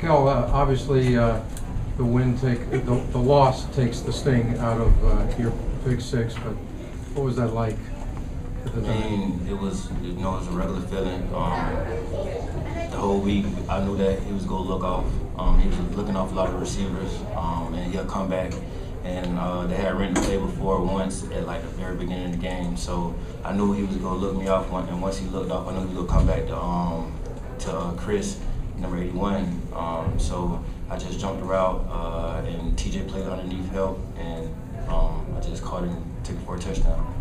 Nickell, obviously the loss takes the sting out of your Big Six, but what was that like at the time? I mean, it was a regular feeling. The whole week, I knew that he was going to look off. He was looking off a lot of receivers, and he'll come back. And they had written the play before once at like the very beginning of the game, so I knew he was going to look me off. And once he looked off, I knew he was going to come back to Chris, number 81. So I just jumped the route, and TJ played underneath help, and I just caught him, took it for a touchdown.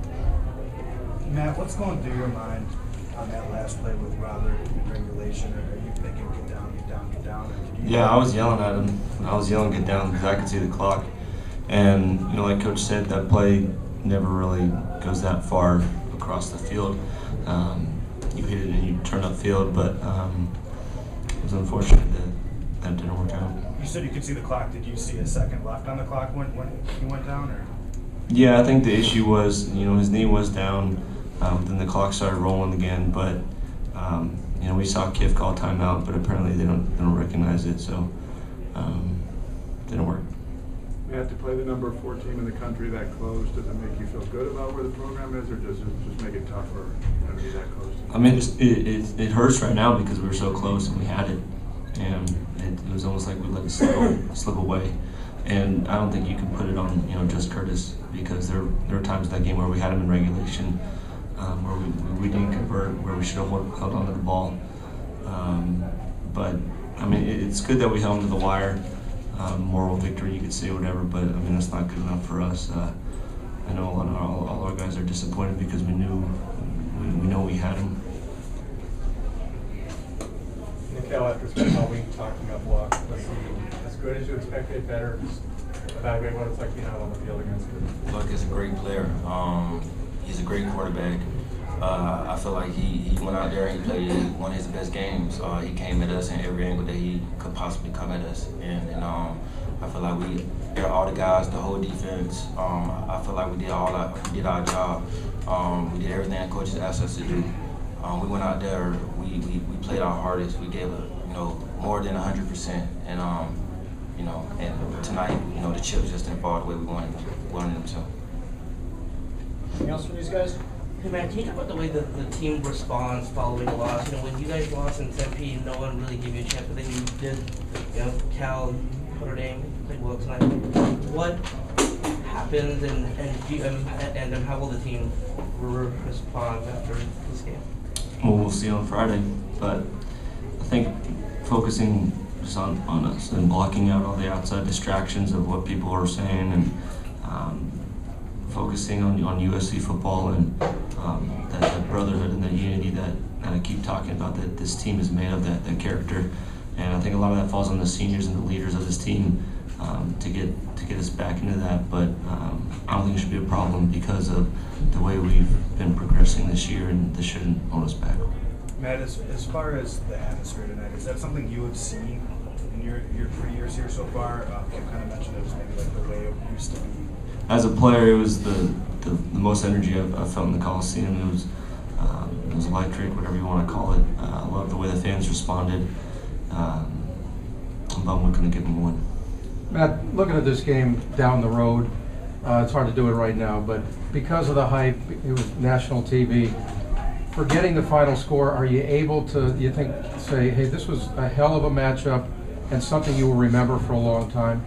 Matt, what's going through your mind on that last play with Robert in regulation? Are you thinking, get down, get down, get down? Yeah, I was yelling at him. I was yelling, get down, because I could see the clock. And, you know, like Coach said, that play never really goes that far across the field. You hit it and you turn upfield, but it was unfortunate that didn't work out. You said you could see the clock. Did you see a second left on the clock when he went down? Or? Yeah, I think the issue was, you know, his knee was down. Then the clock started rolling again, but you know, we saw Kiff call timeout, but apparently they don't recognize it, so didn't work. You have to play the number 4 team in the country that close. Does it make you feel good about where the program is, or does it just make it tougher to be that close? I mean, it hurts right now because we were so close and we had it, and it was almost like we let it slip away. And I don't think you can put it on, you know, just Curtis, because there were times in that game where we had him in regulation, where we didn't convert, where we should have held onto the ball. But I mean, it's good that we held him to the wire. Moral victory, you could say, whatever, but I mean, that's not good enough for us. I know all our guys are disappointed because we know we had him. Nickell, after spending all week talking up block, was he as good as you expected, better? Just evaluate what it's like being out on the field against him. Luck is a great player. He's a great quarterback. I feel like he went out there and he played one of his best games. He came at us in every angle that he could possibly come at us, and I feel like we did all the guys, the whole defense. I feel like we did our job. We did everything the coaches asked us to do. We went out there, we played our hardest. We gave more than 100%, and and tonight, the chips just didn't fall the way we wanted them to. Anything else from these guys? Hey man, can you talk about the way that the team responds following a loss? When you guys lost in Tempe, no one really gave you a chance, but then you did, Cal, Notre Dame, played well tonight. What happened, and how will the team respond after this game? Well, we'll see on Friday, but I think focusing just on us and blocking out all the outside distractions of what people are saying, and focusing on USC football and that brotherhood and that unity that I keep talking about, that this team is made of, that character. And I think a lot of that falls on the seniors and the leaders of this team to get us back into that. But I don't think it should be a problem because of the way we've been progressing this year, and this shouldn't hold us back. Matt, as far as the atmosphere tonight, is that something you have seen in your 3 years here so far? You kind of mentioned it was maybe like the way it used to be. As a player, it was the most energy I've felt in the Coliseum. It was electric, whatever you want to call it. I love the way the fans responded. I'm bummed we couldn't give them a win. Matt, looking at this game down the road, it's hard to do it right now, but because of the hype, it was national TV. Forgetting the final score, are you able to, you think, say, hey, this was a hell of a matchup and something you will remember for a long time?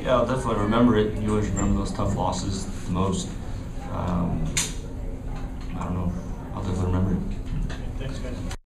Yeah, I'll definitely remember it. You always remember those tough losses the most. I don't know. I'll definitely remember it.